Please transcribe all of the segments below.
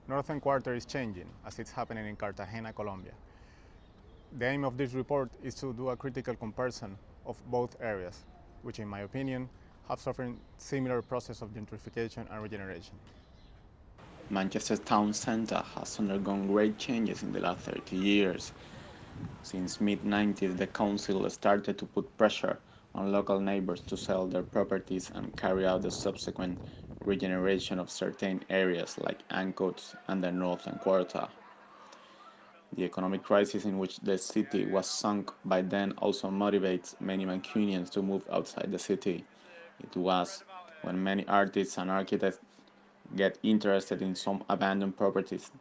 Northern Quarter is changing, as it's happening in Cartagena, Colombia. The aim of this report is to do a critical comparison of both areas, which in my opinion have suffered similar process of gentrification and regeneration. Manchester's town centre has undergone great changes in the last 30 years. Since mid-90s, the council started to put pressure on local neighbors to sell their properties and carry out the subsequent regeneration of certain areas like Ancoats and the Northern Quarter. The economic crisis in which the city was sunk by then also motivates many Mancunians to move outside the city. It was when many artists and architects get interested in some abandoned properties,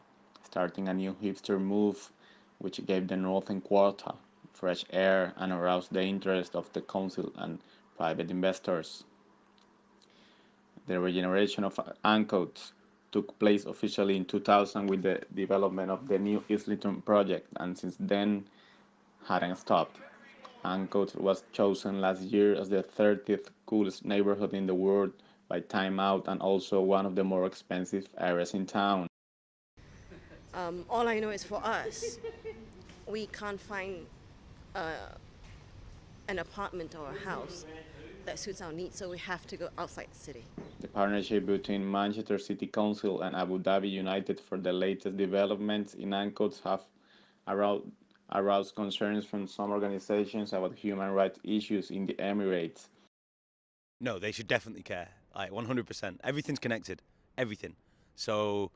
starting a new hipster move which gave the Northern Quarter fresh air and aroused the interest of the council and private investors. The regeneration of Ancoats took place officially in 2000 with the development of the new Islington project, and since then hadn't stopped. Ancoats was chosen last year as the 30th coolest neighborhood in the world by Time Out and also one of the more expensive areas in town. All I know is for us, we can't find an apartment or a house that suits our needs, so we have to go outside the city. The partnership between Manchester City Council and Abu Dhabi United for the latest developments in Ancoats have aroused, aroused concerns from some organizations about human rights issues in the Emirates. No, they should definitely care. Like 100%. Everything's connected. Everything. So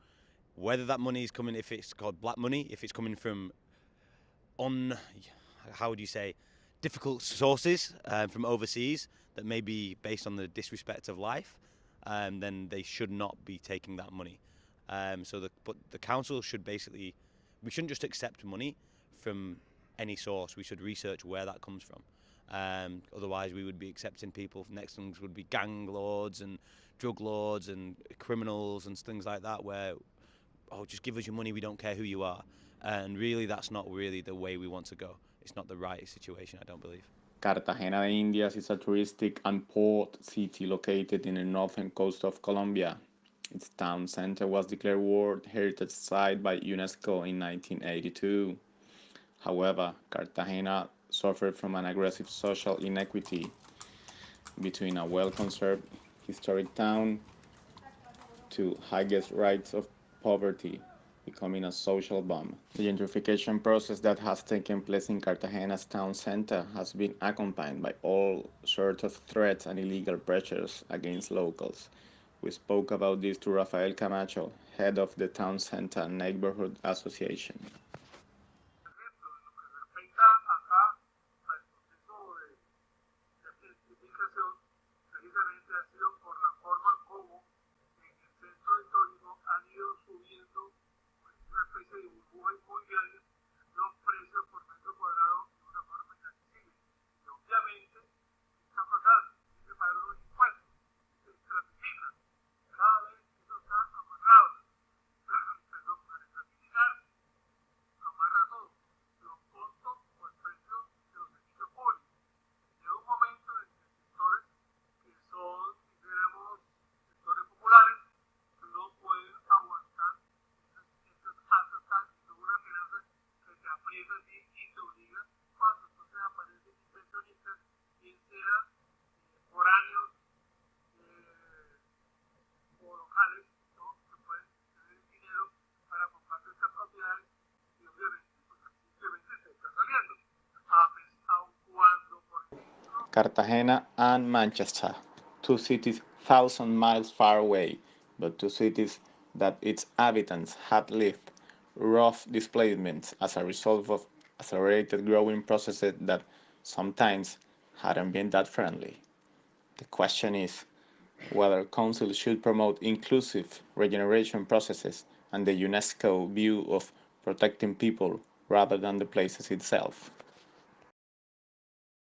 whether that money is coming, if it's called black money, if it's coming from how would you say, difficult sources from overseas that may be based on the disrespect of life, then they should not be taking that money. But the council should basically, we shouldn't just accept money from any source. We should research where that comes from. Otherwise, we would be accepting people. Next things would be gang lords and drug lords and criminals and things like that, where, oh, just give us your money, we don't care who you are. And really, that's not really the way we want to go. It's not the right situation, I don't believe. Cartagena de Indias is a touristic and port city located in the northern coast of Colombia. Its town center was declared World Heritage Site by UNESCO in 1982. However, Cartagena suffered from an aggressive social inequity between a well-conserved historic town to highest rates of poverty, becoming a social bomb. The gentrification process that has taken place in Cartagena's town center has been accompanied by all sorts of threats and illegal pressures against locals. We spoke about this to Rafael Camacho, head of the Town Center Neighborhood Association. Cartagena and Manchester, two cities thousand miles far away, but two cities that its inhabitants had lived rough displacements as a result of accelerated growing processes that sometimes hadn't been that friendly. The question is whether councils should promote inclusive regeneration processes and the UNESCO view of protecting people rather than the places itself.